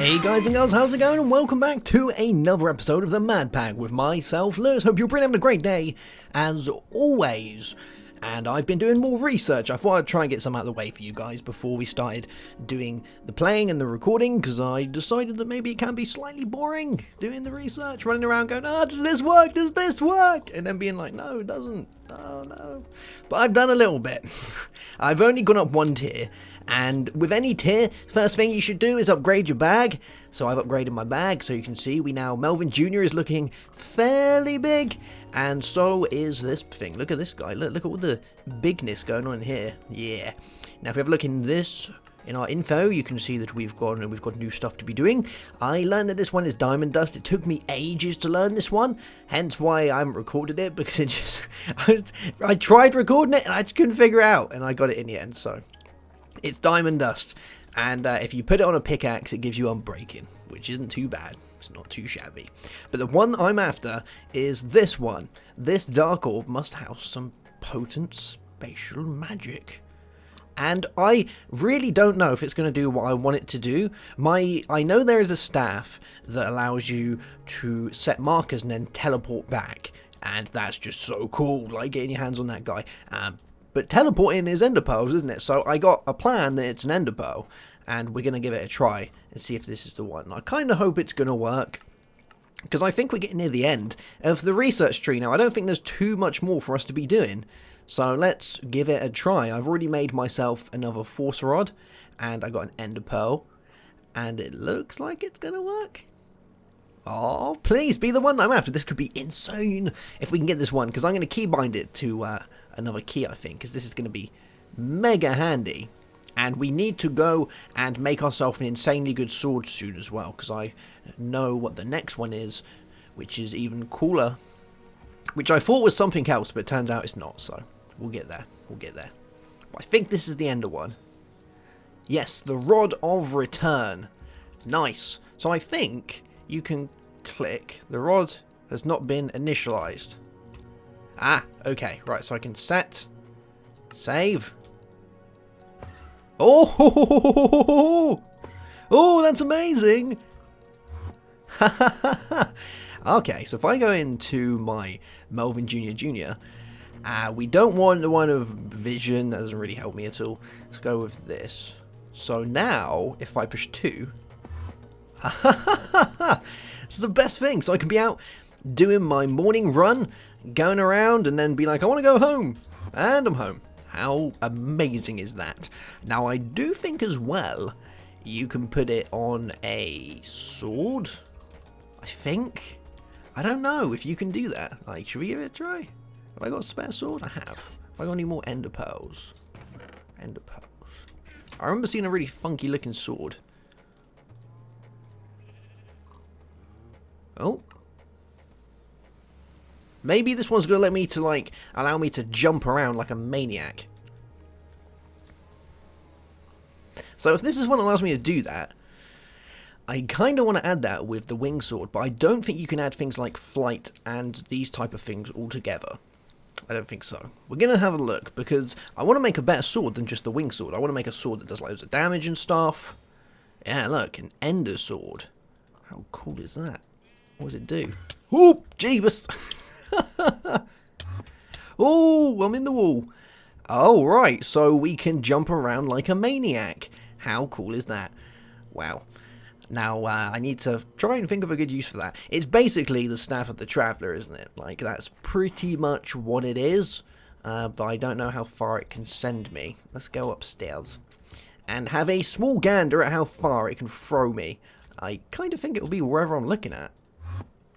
Hey guys and girls, how's it going? And welcome back to another episode of the Madpack with myself, Lewis. Hope you're having a great day, as always. And I've been doing more research. I thought I'd try and get some out of the way for you guys before we started doing the playing and the recording, because I decided that maybe it can be slightly boring doing the research, running around going, oh, does this work? Does this work? And then being like, no, it doesn't. Oh, no. But I've done a little bit. I've only gone up one tier. And with any tier, first thing you should do is upgrade your bag. So I've upgraded my bag, so you can see Melvin Jr. is looking fairly big. And so is this thing. Look at this guy. Look at all the bigness going on here. Yeah. Now if we have a look in our info, you can see that we've got new stuff to be doing. I learned that this one is Diamond Dust. It took me ages to learn this one, hence why I haven't recorded it, because it just I tried recording it and I just couldn't figure it out, and I got it in the end. So it's Diamond Dust, and if you put it on a pickaxe, it gives you Unbreaking, which isn't too bad. It's not too shabby. But the one I'm after is this one. This Dark Orb must house some potent spatial magic. And I really don't know if it's going to do what I want it to do. I know there is a staff that allows you to set markers and then teleport back. And that's just so cool, like getting your hands on that guy. But teleporting is ender pearls, isn't it? So I got a plan that it's an ender pearl. And we're going to give it a try and see if this is the one. I kind of hope it's going to work, because I think we're getting near the end of the research tree now. I don't think there's too much more for us to be doing. So let's give it a try. I've already made myself another force rod, and I got an ender pearl, and it looks like it's going to work. Oh, please be the one I'm after. This could be insane if we can get this one, because I'm going to keybind it to another key, I think, because this is going to be mega handy. And we need to go and make ourselves an insanely good sword soon as well, because I know what the next one is, which is even cooler. Which I thought was something else, but it turns out it's not, so we'll get there. We'll get there. But I think this is the ender one. Yes, the Rod of Return. Nice. So I think you can click. The rod has not been initialized. Ah, okay. Right, so I can set. Save. Oh, oh, that's amazing. Okay, so if I go into my Melvin Jr., we don't want the one of vision. That doesn't really help me at all. Let's go with this. So now, if I push 2, it's the best thing. So I can be out doing my morning run, going around, and then be like, I want to go home. And I'm home. How amazing is that? Now, I do think as well, you can put it on a sword, I think. I don't know if you can do that. Like, should we give it a try? Have I got a spare sword? I have. Have I got any more ender pearls? Ender pearls. I remember seeing a really funky looking sword. Oh. Maybe this one's going to let me to, like, allow me to jump around like a maniac. So if this is one that allows me to do that, I kind of want to add that with the wing sword, but I don't think you can add things like flight and these type of things all together. I don't think so. We're going to have a look, because I want to make a better sword than just the wing sword. I want to make a sword that does loads of damage and stuff. Yeah, look, an ender sword. How cool is that? What does it do? Oh, Jeebus! Oh, I'm in the wall. Oh, right, so we can jump around like a maniac. How cool is that? Wow. Now, I need to try and think of a good use for that. It's basically the Staff of the Traveller, isn't it? Like, that's pretty much what it is. But I don't know how far it can send me. Let's go upstairs and have a small gander at how far it can throw me. I kind of think it will be wherever I'm looking at.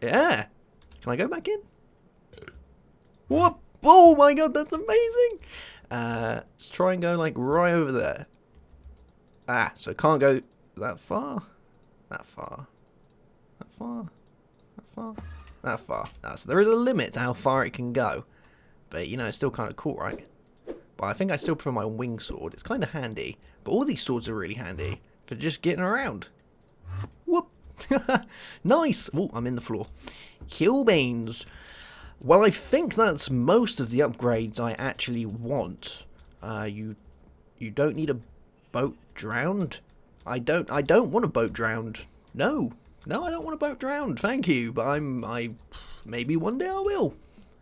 Yeah. Can I go back in? Whoop! Oh my god, that's amazing! Let's try and go, like, right over there. Ah, so it can't go that far. That far. That far. That far. That far. No, so there is a limit to how far it can go. But, you know, it's still kind of cool, right? But I think I still prefer my wing sword. It's kind of handy. But all these swords are really handy for just getting around. Whoop! Nice! Oh, I'm in the floor. Kill beans. Well, I think that's most of the upgrades I actually want. You don't need a boat drowned. I don't want a boat drowned No. No, I don't want a boat drowned. Thank you. But maybe one day I will.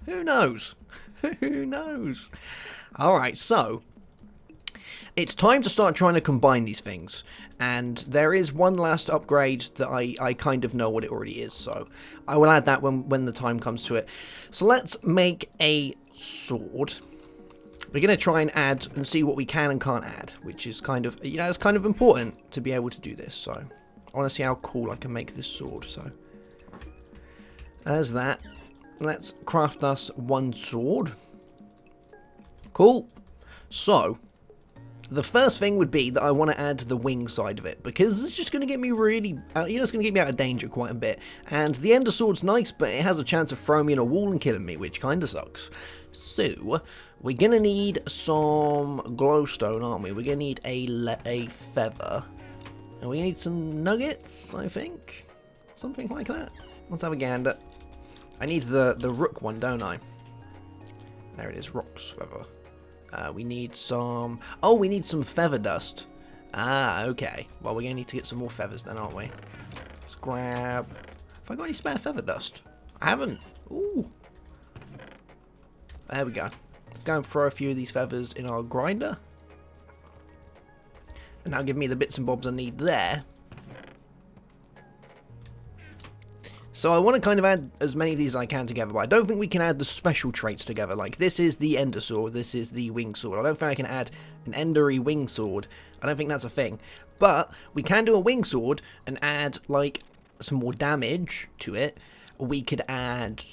Who knows? Who knows? Alright, so it's time to start trying to combine these things. And there is one last upgrade that I kind of know what it already is, so I will add that when the time comes to it. So let's make a sword. We're going to try and add and see what we can and can't add, which is kind of, you know, it's kind of important to be able to do this. So I want to see how cool I can make this sword. So there's that. Let's craft us one sword. Cool. So the first thing would be that I want to add the wing side of it, because it's just going to get me really, you know, it's going to get me out of danger quite a bit. And the Ender Sword's nice, but it has a chance of throwing me in a wall and killing me, which kind of sucks. So we're going to need some glowstone, aren't we? We're going to need a feather. And we need some nuggets, I think. Something like that. Let's have a gander. I need the rook one, don't I? There it is, rock's feather. We need some... Oh, we need some feather dust. Ah, okay. Well, we're going to need to get some more feathers then, aren't we? Let's grab... Have I got any spare feather dust? I haven't. Ooh. There we go. Let's go and throw a few of these feathers in our grinder. And that'll give me the bits and bobs I need there. So I want to kind of add as many of these as I can together, but I don't think we can add the special traits together. Like, this is the Ender Sword, this is the Wing Sword. I don't think I can add an Endery Wing Sword. I don't think that's a thing. But we can do a Wing Sword and add, like, some more damage to it. We could add...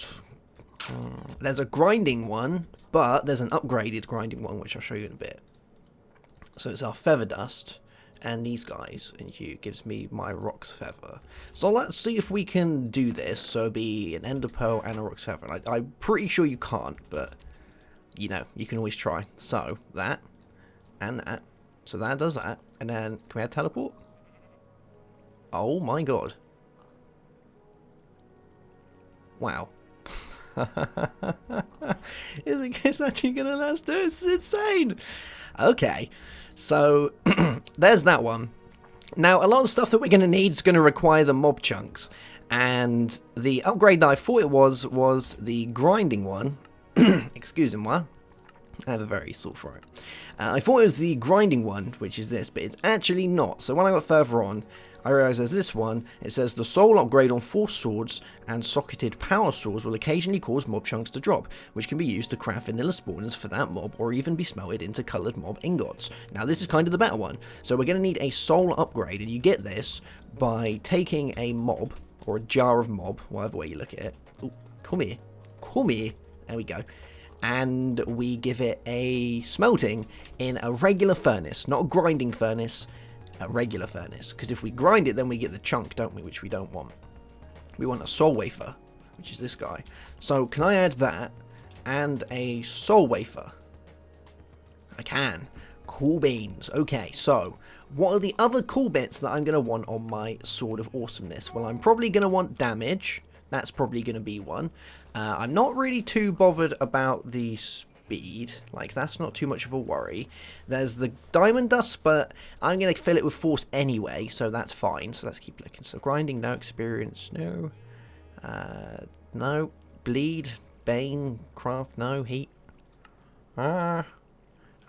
there's a grinding one, but there's an upgraded grinding one, which I'll show you in a bit. So it's our Feather Dust. And these guys, and you, gives me my Rock's Feather. So let's see if we can do this. So it'll be an Ender Pearl and a Rock's Feather. And I'm pretty sure you can't, but, you know, you can always try. So, that, and that. So that does that. And then, can we add teleport? Oh my god. Wow. Is actually going to last? It's insane. Okay. So, there's that one. Now, a lot of stuff that we're going to need is going to require the mob chunks. And the upgrade that I thought it was the grinding one. Excuse me, I have a very sore throat. I thought it was the grinding one, which is this, but it's actually not. So when I got further on, I realised there's this one. It says the soul upgrade on force swords and socketed power swords will occasionally cause mob chunks to drop, which can be used to craft vanilla spawners for that mob or even be smelted into coloured mob ingots. Now this is kind of the better one. So we're going to need a soul upgrade, and you get this by taking a mob, or a jar of mob, whatever way you look at it. Ooh, come here. Come here. There we go. And we give it a smelting in a regular furnace, not a grinding furnace, a regular furnace, because if we grind it then we get the chunk, don't we, which we don't want. We want a soul wafer, which is this guy. So can I add that and a soul wafer? I can. Cool beans. Okay, so what are the other cool bits that I'm going to want on my Sword of Awesomeness? Well, I'm probably going to want damage. That's probably going to be one. I'm not really too bothered about the speed. Like, that's not too much of a worry. There's the diamond dust, but I'm going to fill it with force anyway, so that's fine. So let's keep looking. So grinding, no. Experience, no. No. Bleed, bane, craft, no. Heat. I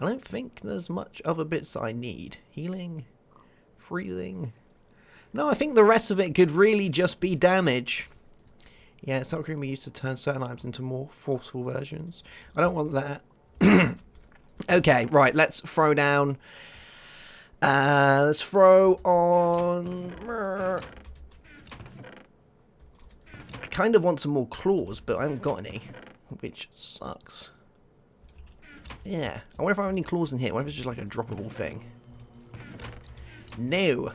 don't think there's much other bits that I need. Healing, freezing. No, I think the rest of it could really just be damage. Yeah, it's not going to be used to turn certain items into more forceful versions. I don't want that. Okay, right, let's throw down. Let's throw on. I kind of want some more claws, but I haven't got any, which sucks. Yeah, I wonder if I have any claws in here. What if it's just like a droppable thing? No.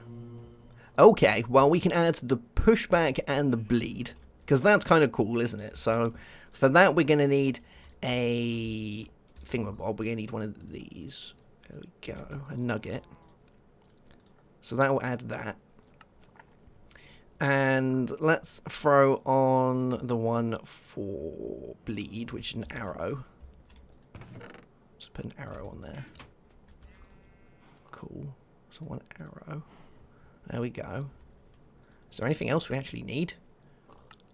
Okay, well, we can add the pushback and the bleed. Because that's kind of cool, isn't it? So, for that, we're going to need a thingamabob. We're going to need one of these. There we go. A nugget. So that will add that. And let's throw on the one for bleed, which is an arrow. Just put an arrow on there. Cool. So one arrow. There we go. Is there anything else we actually need?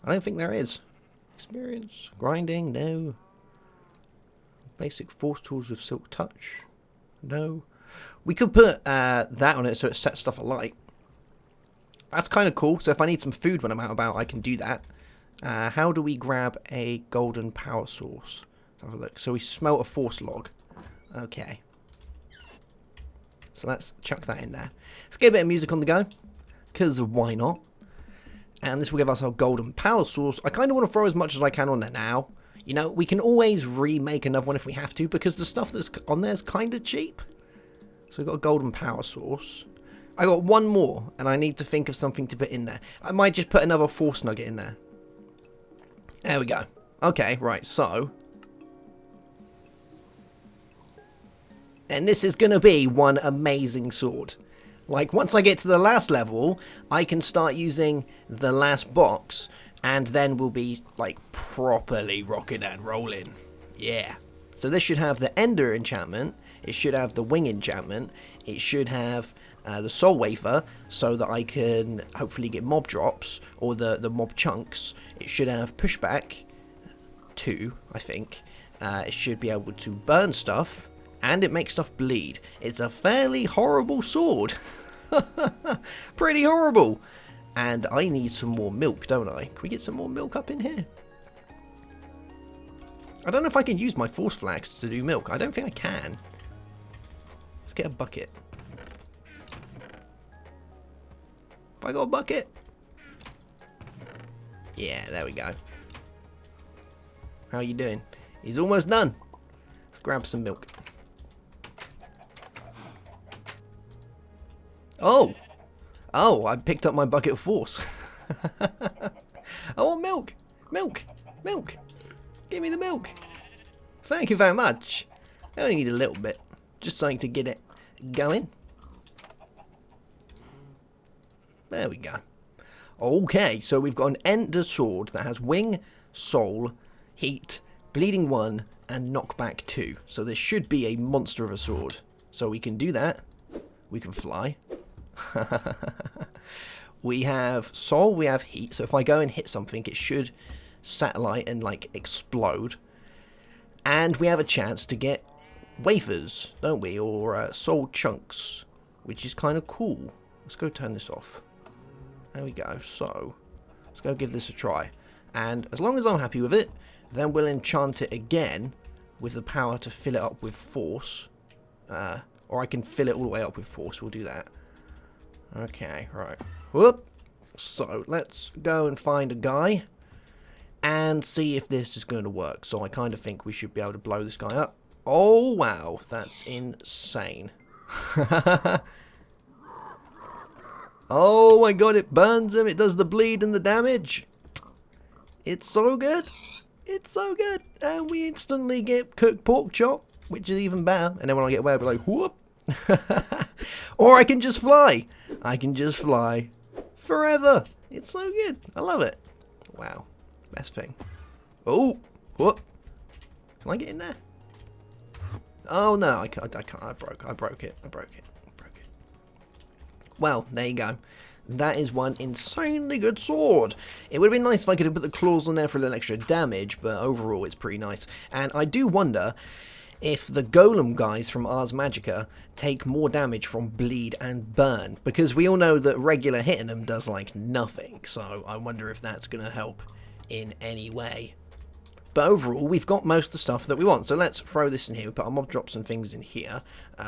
I don't think there is. Experience, grinding, no. Basic force tools with silk touch, no. We could put that on it so it sets stuff alight. That's kind of cool. So if I need some food when I'm out and about, I can do that. How do we grab a golden power source? Let's have a look. So we smelt a force log. Okay. So let's chuck that in there. Let's get a bit of music on the go, because why not? And this will give us our golden power source. I kind of want to throw as much as I can on there now. You know, we can always remake another one if we have to, because the stuff that's on there is kind of cheap. So we've got a golden power source. I got one more, and I need to think of something to put in there. I might just put another force nugget in there. There we go. Okay, right, so. And this is going to be one amazing sword. Like, once I get to the last level, I can start using the last box, and then we'll be, like, properly rocking and rolling. Yeah. So this should have the Ender enchantment, it should have the Wing enchantment, it should have the Soul Wafer, so that I can hopefully get mob drops, or the mob chunks. It should have Pushback 2, I think. It should be able to burn stuff, and it makes stuff bleed. It's a fairly horrible sword. Pretty horrible. And I need some more milk, don't I? Can we get some more milk up in here? I don't know if I can use my force flags to do milk. I don't think I can. Let's get a bucket. Have I got a bucket? Yeah, there we go. How are you doing? He's almost done. Let's grab some milk. Oh! Oh, I picked up my bucket of force. I want milk! Milk! Milk! Give me the milk! Thank you very much. I only need a little bit. Just something to get it going. There we go. Okay, so we've got an Ender sword that has Wing, Soul, Heat, Bleeding 1, and Knockback 2. So this should be a monster of a sword. So we can do that. We can fly. We have Soul, we have Heat. So if I go and hit something, it should satellite and, like, explode. And we have a chance to get wafers, don't we? Or soul chunks, which is kind of cool. Let's go turn this off. There we go. So let's go give this a try. And as long as I'm happy with it, then we'll enchant it again with the power to fill it up with force. Or I can fill it all the way up with force. We'll do that. Okay, right. Whoop. So let's go and find a guy and see if this is going to work. So I kind of think we should be able to blow this guy up. Oh, wow. That's insane. Oh my god, it burns him. It does the bleed and the damage. It's so good. It's so good. And we instantly get cooked pork chop, which is even better. And then when I get away, I'll be like, whoop. Or I can just fly. I can just fly forever. It's so good. I love it. Wow. Best thing. Oh, whoop. Can I get in there? Oh no, I can't. I broke it. Well, there you go. That is one insanely good sword. It would have been nice if I could have put the claws on there for a little extra damage, but overall it's pretty nice. And I do wonder if the golem guys from Ars Magica take more damage from bleed and burn, because we all know that regular hitting them does like nothing, so I wonder if that's going to help in any way. But overall, we've got most of the stuff that we want. So let's throw this in here. We put our mob drops and things in here.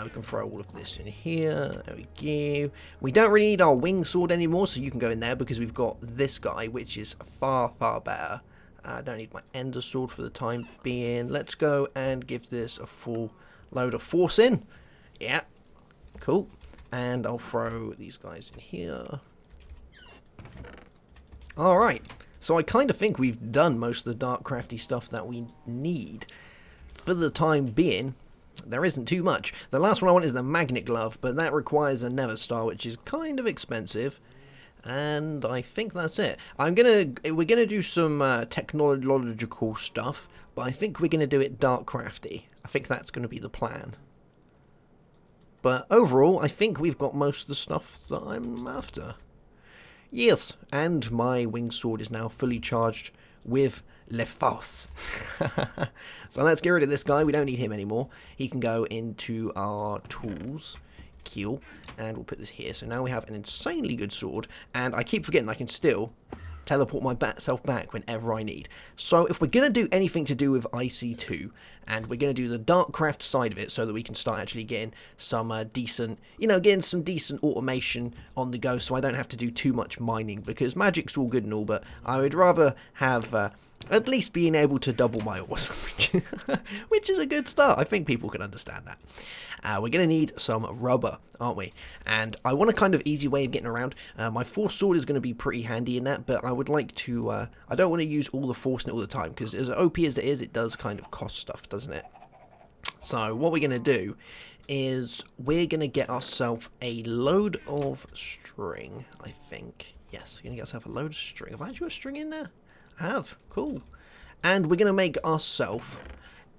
We can throw all of this in here. There we go. We don't really need our wing sword anymore, so you can go in there because we've got this guy, which is far, far better. I don't need my ender sword for the time being. Let's go and give this a full load of force in. Yeah, cool. And I'll throw these guys in here. All right. So I kind of think we've done most of the dark crafty stuff that we need. For the time being, there isn't too much. The last one I want is the magnet glove, but that requires a Nether Star, which is kind of expensive. And I think that's it. We're gonna do some technological stuff, but I think we're gonna do it dark crafty. I think that's gonna be the plan. But overall, I think we've got most of the stuff that I'm after. Yes, and my winged sword is now fully charged with Le Force. So let's get rid of this guy. We don't need him anymore. He can go into our tools. Kill. And we'll put this here. So now we have an insanely good sword. And I keep forgetting I can still teleport myself back whenever I need. So if we're going to do anything to do with IC2, and we're going to do the Darkcraft side of it so that we can start actually getting some decent, getting some decent automation on the go, so I don't have to do too much mining, because magic's all good and all, but I would rather have at least being able to double my ores, which is a good start. I think people can understand that. We're going to need some rubber, aren't we? And I want a kind of easy way of getting around. My force sword is going to be pretty handy in that, but I would like to, I don't want to use all the force in it all the time, because as OP as it is, it does kind of cost stuff, doesn't it? So what we're going to do is we're going to get ourselves a load of string, I think. Yes, we're going to get ourselves a load of string. Have I actually got string in there? I have. Cool. And we're going to make ourselves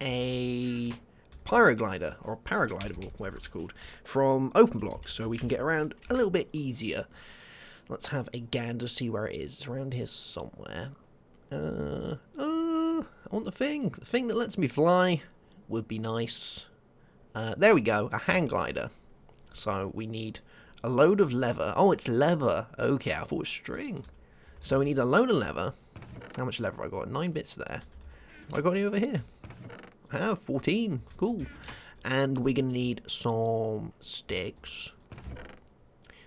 a pyroglider, or paraglider, or whatever it's called, from open blocks, so we can get around a little bit easier. Let's have a gander, see where it is. It's around here somewhere. I want the thing that lets me fly would be nice. There we go, a hang glider. So we need a load of leather. Oh, it's leather. Okay, I thought it was string. So we need a load of leather. How much leather have I got? 9 bits there. Have I got any over here? I have 14. Cool. And we're going to need some sticks.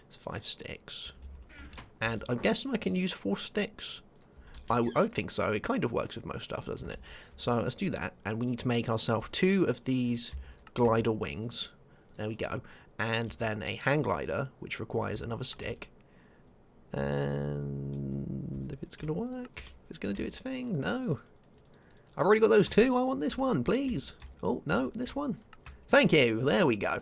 It's 5 sticks. And I'm guessing I can use 4 sticks. I would think so. It kind of works with most stuff, doesn't it? So let's do that. And we need to make ourselves 2 of these glider wings. There we go. And then a hang glider, which requires another stick. And if it's going to work, if it's going to do its thing, no. I've already got those 2. I want this one, please. Oh, no, this one. Thank you. There we go.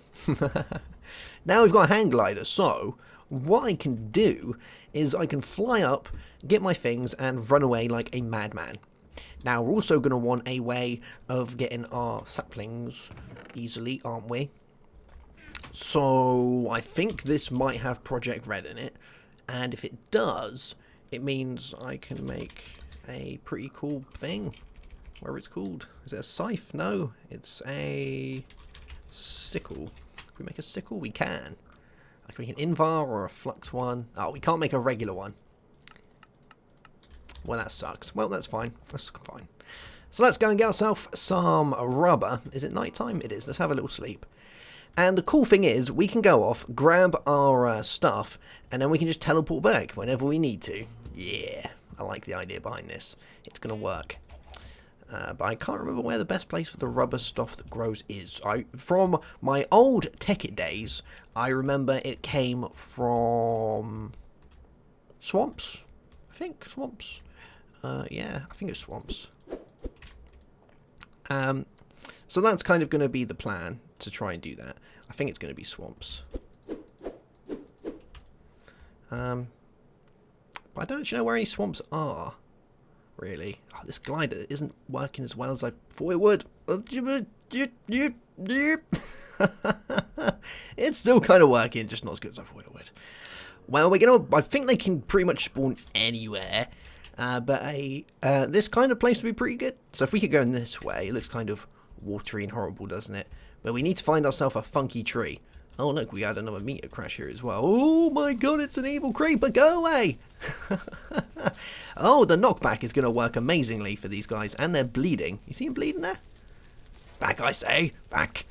Now we've got a hang glider, so what I can do is I can fly up, get my things, and run away like a madman. Now, we're also going to want a way of getting our saplings easily, aren't we? So I think this might have Project Red in it, and if it does, it means I can make a pretty cool thing. Whatever it's called. Is it a scythe? No, it's a sickle. Can we make a sickle? We can. I can make an invar or a flux one. Oh, we can't make a regular one. Well, that sucks. Well, that's fine. That's fine. So let's go and get ourselves some rubber. Is it night time? It is. Let's have a little sleep. And the cool thing is, we can go off, grab our stuff, and then we can just teleport back whenever we need to. Yeah, I like the idea behind this. It's going to work. But I can't remember where the best place for the rubber stuff that grows is. From my old Tekkit days, I remember it came from swamps. I think swamps. Yeah, I think it's swamps. So that's kind of going to be the plan to try and do that. I think it's going to be swamps. But I don't actually know where any swamps are. Really. Oh, this glider isn't working as well as I thought it would. It's still kind of working, just not as good as I thought it would. Well, I think they can pretty much spawn anywhere. But this kind of place would be pretty good. So if we could go in this way, it looks kind of watery and horrible, doesn't it? But we need to find ourselves a funky tree. Oh look, we had another meteor crash here as well. Oh my god, it's an evil creeper, go away! Oh, the knockback is going to work amazingly for these guys, and they're bleeding. You see him bleeding there? Back, I say, back.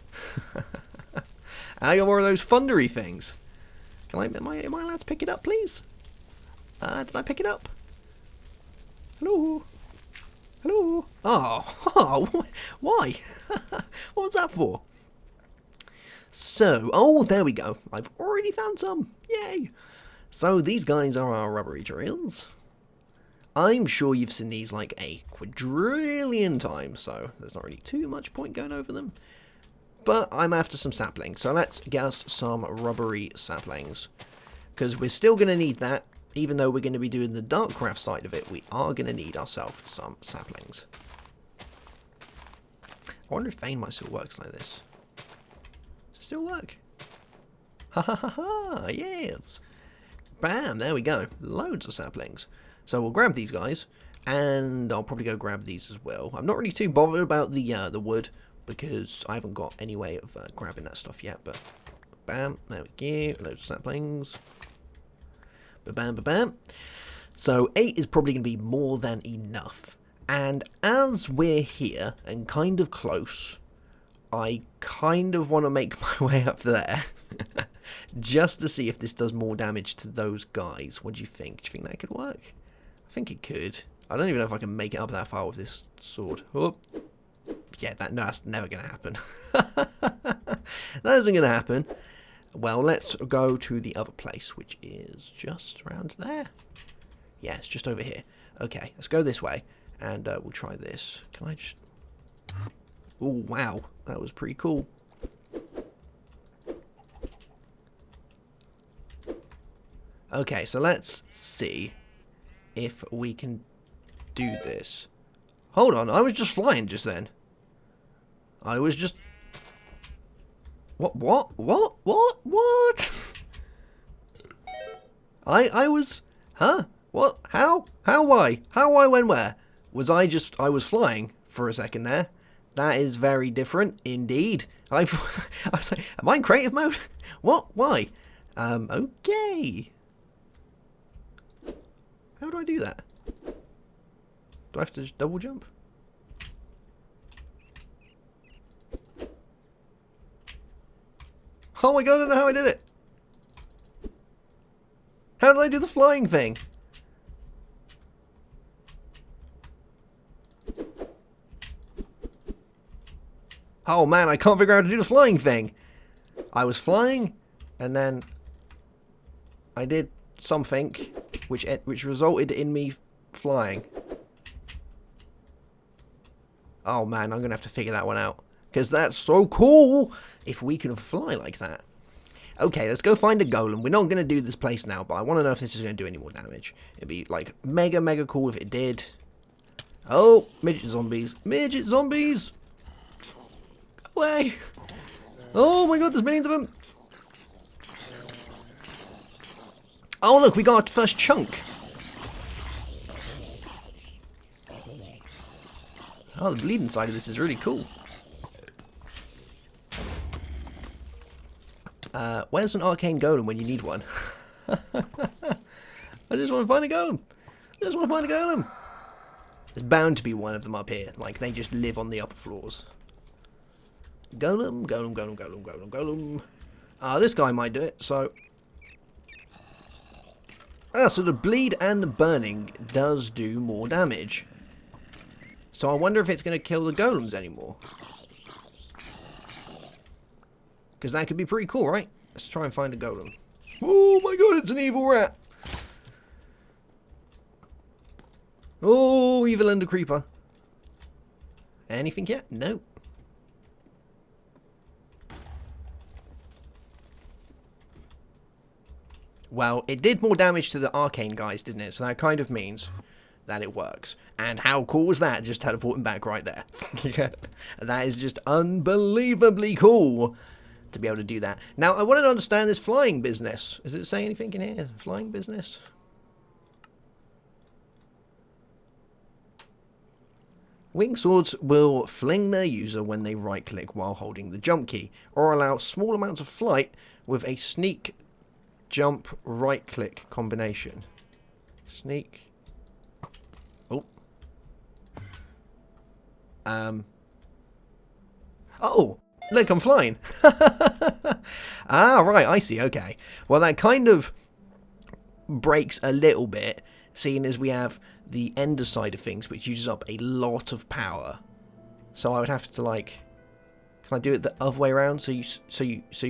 I got more of those thundery things. Am I allowed to pick it up, please? Did I pick it up? Hello? Hello? Oh, why? What was that for? So, oh, there we go. I've already found some. Yay. So, these guys are our rubbery drills. I'm sure you've seen these like a quadrillion times, so there's not really too much point going over them. But I'm after some saplings, so let's get us some rubbery saplings. Because we're still going to need that, even though we're going to be doing the Darkcraft side of it, we are going to need ourselves some saplings. I wonder if Vane might still works like this. Does it still work? Ha ha ha ha, yes. Bam, there we go. Loads of saplings. So we'll grab these guys, and I'll probably go grab these as well. I'm not really too bothered about the wood, because I haven't got any way of grabbing that stuff yet, but bam, there we go. Loads of saplings. Ba-bam, ba-bam. So 8 is probably going to be more than enough. And as we're here and kind of close, I kind of want to make my way up there just to see if this does more damage to those guys. What do you think? Do you think that could work? I think it could. I don't even know if I can make it up that far with this sword. Oh. Yeah, no, that's never going to happen. That isn't going to happen. Well, let's go to the other place, which is just around there. Yeah, it's just over here. Okay, let's go this way, and we'll try this. Can I just... Oh, wow. That was pretty cool. Okay, so let's see if we can do this. Hold on, I was just flying just then. I was just... What? I was... Huh? What? How? Why? When, where? I was flying for a second there. That is very different indeed. I was like, am I in creative mode? What? Why? Okay. How do I do that? Do I have to just double jump? Oh my god, I don't know how I did it. How did I do the flying thing? Oh man, I can't figure out how to do the flying thing. I was flying, and then I did something which resulted in me flying. Oh man, I'm going to have to figure that one out. Because that's so cool if we can fly like that. Okay, let's go find a golem. We're not going to do this place now, but I want to know if this is going to do any more damage. It'd be like mega cool if it did. Oh, midget zombies. Midget zombies! Go away! Oh my god, there's millions of them! Oh look, we got our first chunk. Oh, the bleeding side of this is really cool. Where's an arcane golem when you need one? I just want to find a golem. There's bound to be one of them up here. Like, they just live on the upper floors. Golem. This guy might do it, so... so the bleed and the burning does do more damage. So I wonder if it's going to kill the golems anymore. Because that could be pretty cool, right? Let's try and find a golem. Oh my god, it's an evil rat! Oh, evil ender creeper. Anything yet? No. Well, it did more damage to the arcane guys, didn't it? So that kind of means that it works. And how cool was that? Just teleporting back right there. That is just unbelievably cool to be able to do that. Now, I wanted to understand this flying business. Does it say anything in here? Flying business? Wing swords will fling their user when they right-click while holding the jump key, or allow small amounts of flight with a sneak, jump, right-click combination. Sneak. Oh. Oh! Look, I'm flying. Ah, right, I see, okay. Well, that kind of breaks a little bit, seeing as we have the ender side of things, which uses up a lot of power. So I would have to, like... Can I do it the other way around? So you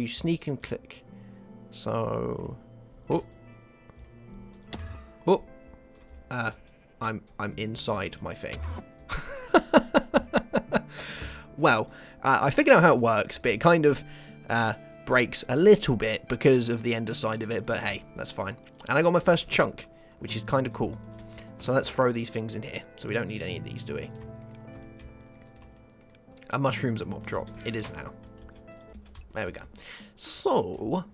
sneak and click. So... Oh. Oh. I'm inside my thing. Well, I figured out how it works, but it kind of breaks a little bit because of the ender side of it, but hey, that's fine. And I got my first chunk, which is kind of cool. So let's throw these things in here, so we don't need any of these, do we? A mushroom's at mob drop. It is now. There we go. So,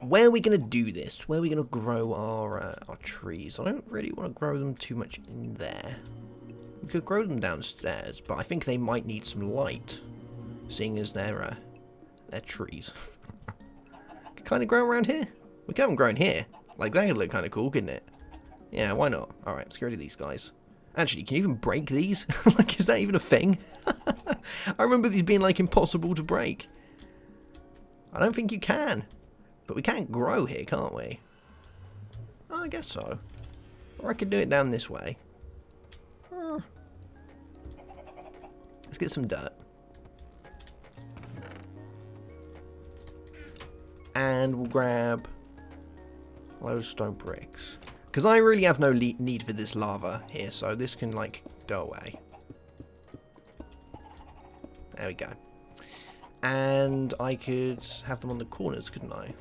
where are we going to do this? Where are we going to grow our trees? I don't really want to grow them too much in there. We could grow them downstairs, but I think they might need some light, seeing as they're trees. Could kind of grow around here. We can have them growing here. Like, that could look kind of cool, couldn't it? Yeah, why not? Alright, let's get rid of these guys. Actually, can you even break these? Like, is that even a thing? I remember these being, like, impossible to break. I don't think you can. But we can't grow here, can't we? Oh, I guess so. Or I could do it down this way. Let's get some dirt. And we'll grab those stone bricks. Because I really have no need for this lava here, so this can, like, go away. There we go. And I could have them on the corners, couldn't I?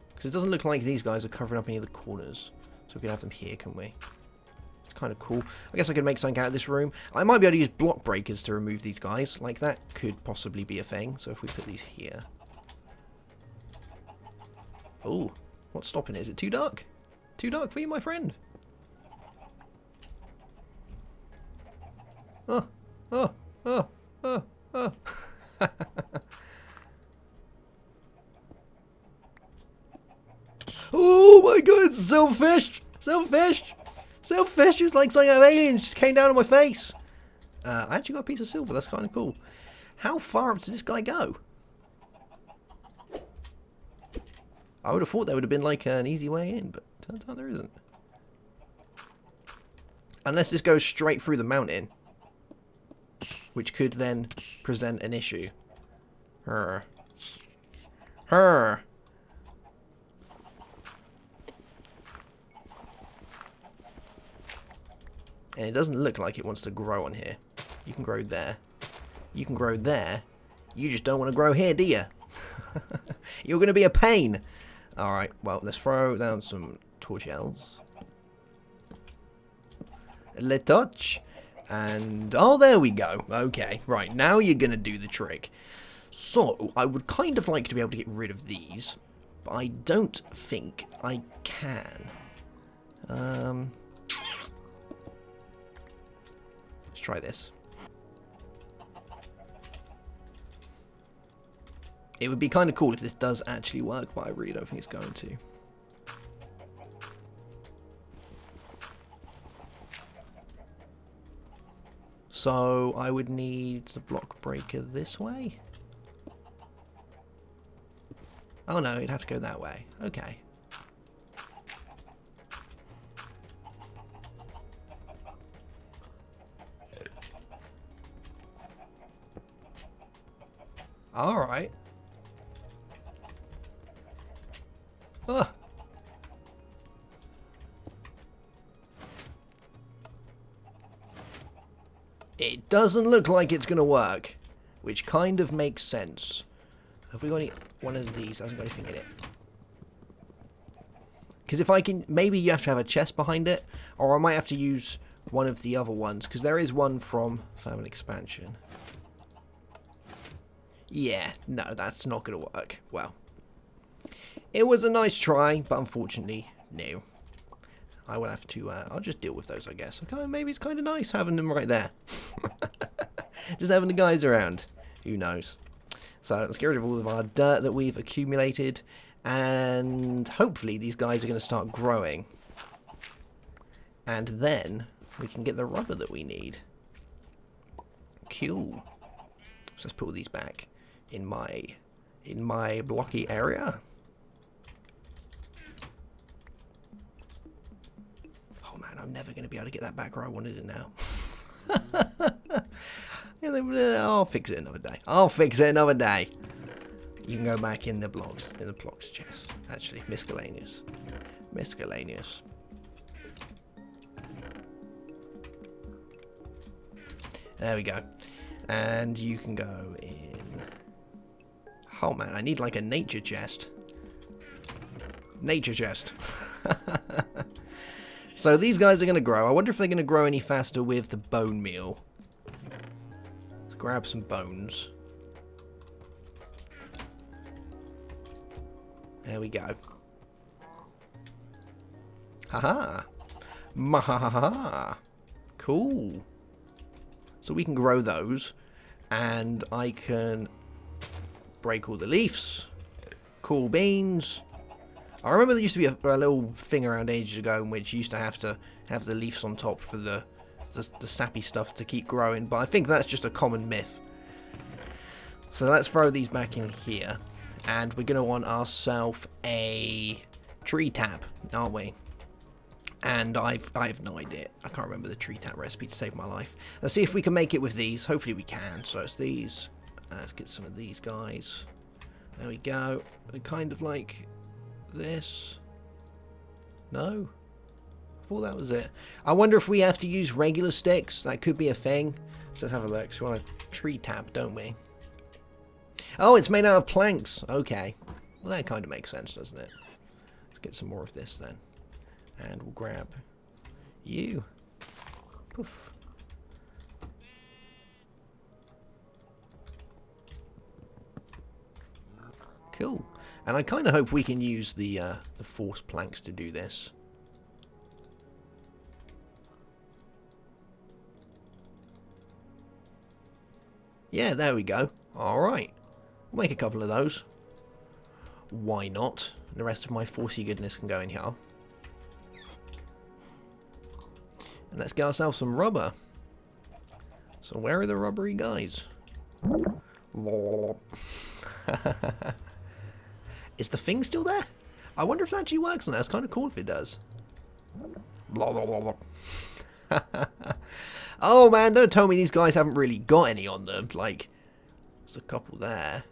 Because it doesn't look like these guys are covering up any of the corners. So we could have them here, can we? It's kind of cool. I guess I could make something out of this room. I might be able to use block breakers to remove these guys. Like, that could possibly be a thing. So if we put these here. Oh, what's stopping it? Is it too dark? Too dark for you, my friend? Oh, oh, oh, oh, oh. Oh my god, it's Silverfish! Silverfish! Silverfish is like something out of aliens, just came down on my face. I actually got a piece of silver, that's kind of cool. How far up does this guy go? I would have thought there would have been like an easy way in, but turns out there isn't. Unless this goes straight through the mountain, which could then present an issue. And it doesn't look like it wants to grow on here. You can grow there. You can grow there. You just don't want to grow here, do you? You're going to be a pain. Alright, well, let's throw down some torch shells. Le touch. And, oh, there we go. Okay, right, now you're going to do the trick. So, I would kind of like to be able to get rid of these, but I don't think I can. Let's try this. It would be kind of cool if this does actually work, but I really don't think it's going to. So I would need the block breaker this way. Oh no, it'd have to go that way. Okay. Alright. Ah. It doesn't look like it's going to work, which kind of makes sense. Have we got any, one of these? Hasn't got anything in it. Because if I can, maybe you have to have a chest behind it, or I might have to use one of the other ones, because there is one from Family Expansion. Yeah, no, that's not going to work. Well, it was a nice try, but unfortunately, no. I will have to, I'll just deal with those, I guess. Okay, maybe it's kind of nice having them right there. Just having the guys around. Who knows? So, let's get rid of all of our dirt that we've accumulated. And hopefully these guys are going to start growing. And then we can get the rubber that we need. Cool. So let's put all these back in my blocky area. Oh man, I'm never going to be able to get that back where I wanted it now. I'll fix it another day. I'll fix it another day. You can go back in the blocks chest. Actually, miscellaneous. Miscellaneous. There we go. And you can go in. Oh man, I need like a nature chest. Nature chest. So these guys are going to grow. I wonder if they're going to grow any faster with the bone meal. Let's grab some bones. There we go. Haha. Mahaha. Cool. So we can grow those. And I can break all the leaves. Cool beans. I remember there used to be a little thing around ages ago in which you used to have the leaves on top for the sappy stuff to keep growing, but I think that's just a common myth. So let's throw these back in here, and we're going to want ourselves a tree tap, aren't we? And I have no idea. I can't remember the tree tap recipe to save my life. Let's see if we can make it with these. Hopefully we can. So it's these. Let's get some of these guys. There we go. They're kind of like this. No? I thought that was it. I wonder if we have to use regular sticks. That could be a thing. Let's have a look. So we want a tree tap, don't we? Oh, it's made out of planks. Okay. Well, that kind of makes sense, doesn't it? Let's get some more of this then. And we'll grab you. Poof. Cool. And I kind of hope we can use the force planks to do this. Yeah, there we go. Alright. We'll make a couple of those. Why not? The rest of my forcey goodness can go in here. And let's get ourselves some rubber. So where are the rubbery guys? Is the thing still there? I wonder if that actually works on that. It's kind of cool if it does. Oh man, don't tell me these guys haven't really got any on them. Like, there's a couple there.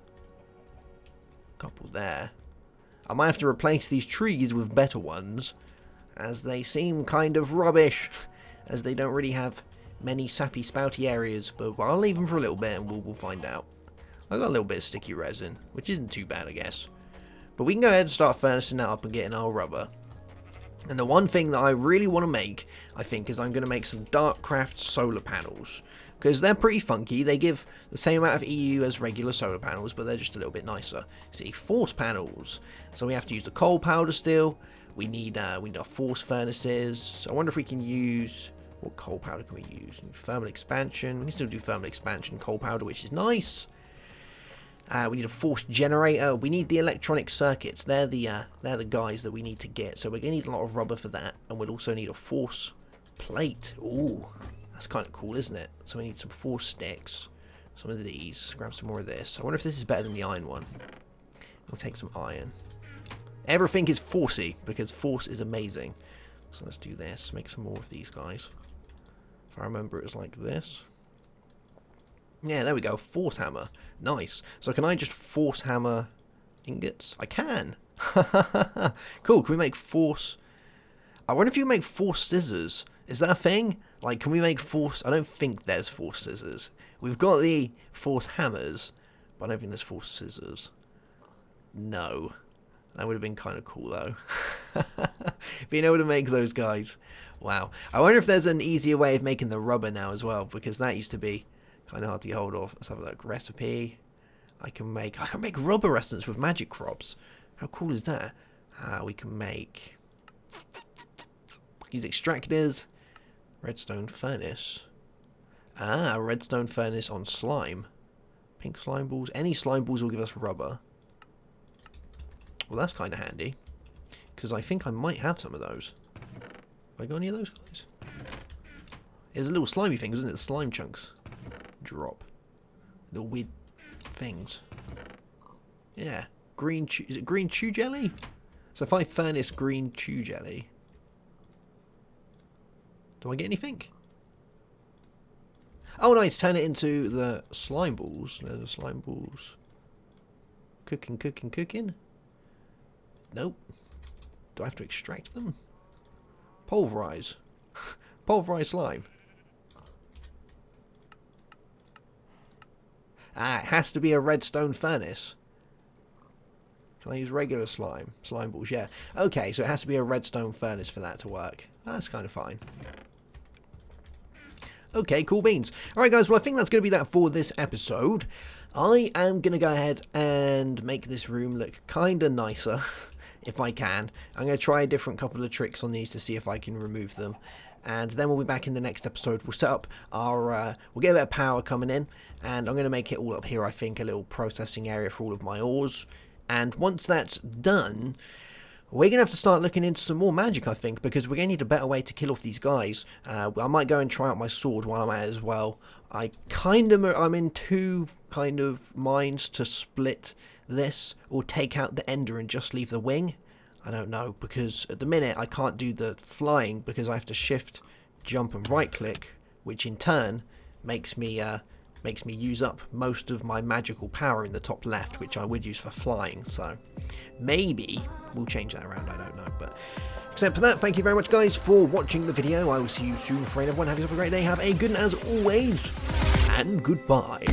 Couple there. I might have to replace these trees with better ones, as they seem kind of rubbish, as they don't really have many sappy spouty areas, but I'll leave them for a little bit and we'll find out. I've got a little bit of sticky resin, which isn't too bad, I guess. But we can go ahead and start furnacing that up and getting our rubber. And the one thing that I really want to make, I think, is I'm going to make some Darkcraft solar panels. Because they're pretty funky. They give the same amount of EU as regular solar panels, but they're just a little bit nicer. See, force panels. So we have to use the coal powder still. We need our force furnaces. I wonder if we can use... What coal powder can we use? Thermal expansion. We can still do thermal expansion coal powder, which is nice. We need a force generator. We need the electronic circuits. They're the guys that we need to get. So we're going to need a lot of rubber for that. And we'll also need a force plate. Ooh, that's kind of cool, isn't it? So we need some force sticks. Some of these. Grab some more of this. I wonder if this is better than the iron one. We'll take some iron. Everything is forcey, because force is amazing. So let's do this. Make some more of these guys. If I remember, it was like this. Yeah, there we go. Force hammer. Nice. So can I just force hammer ingots? I can. Cool. Can we make force... I wonder if you can make force scissors. Is that a thing? Like, can we make force... I don't think there's force scissors. We've got the force hammers, but I don't think there's force scissors. No. That would have been kind of cool, though. Being able to make those guys. Wow. I wonder if there's an easier way of making the rubber now as well, because that used to be kind of hard to get hold of. Let's have a look. Recipe. I can make rubber essence with magic crops. How cool is that? We can make... Use extractors. Redstone furnace. Redstone furnace on slime. Pink slime balls. Any slime balls will give us rubber. Well, that's kind of handy. Because I think I might have some of those. Have I got any of those guys? There's a little slimy thing, isn't it? The slime chunks. Drop. Little weird things. Yeah. Green chew... Is it green chew jelly? So if I furnace green chew jelly... Do I get anything? Oh, nice. Turn it into the slime balls. There's the slime balls. Cooking, cooking, cooking. Nope. Do I have to extract them? Pulverize. Pulverize slime. It has to be a redstone furnace. Can I use regular slime? Slime balls, yeah. Okay, so it has to be a redstone furnace for that to work. That's kind of fine. Okay, cool beans. Alright guys, well I think that's going to be that for this episode. I am going to go ahead and make this room look kind of nicer, if I can. I'm going to try a different couple of tricks on these to see if I can remove them. And then we'll be back in the next episode. We'll set up our, we'll get a bit of power coming in, and I'm going to make it all up here, I think, a little processing area for all of my ores. And once that's done, we're going to have to start looking into some more magic, I think, because we're going to need a better way to kill off these guys. I might go and try out my sword while I'm at it as well. I'm in two kind of minds to split this, or take out the ender and just leave the wing. I don't know, because at the minute I can't do the flying because I have to shift, jump and right click, which in turn makes me use up most of my magical power in the top left, which I would use for flying. So maybe we'll change that around, I don't know. But except for that, thank you very much guys for watching the video. I will see you soon, friend. Everyone have yourself a great day, have a good one as always, and goodbye.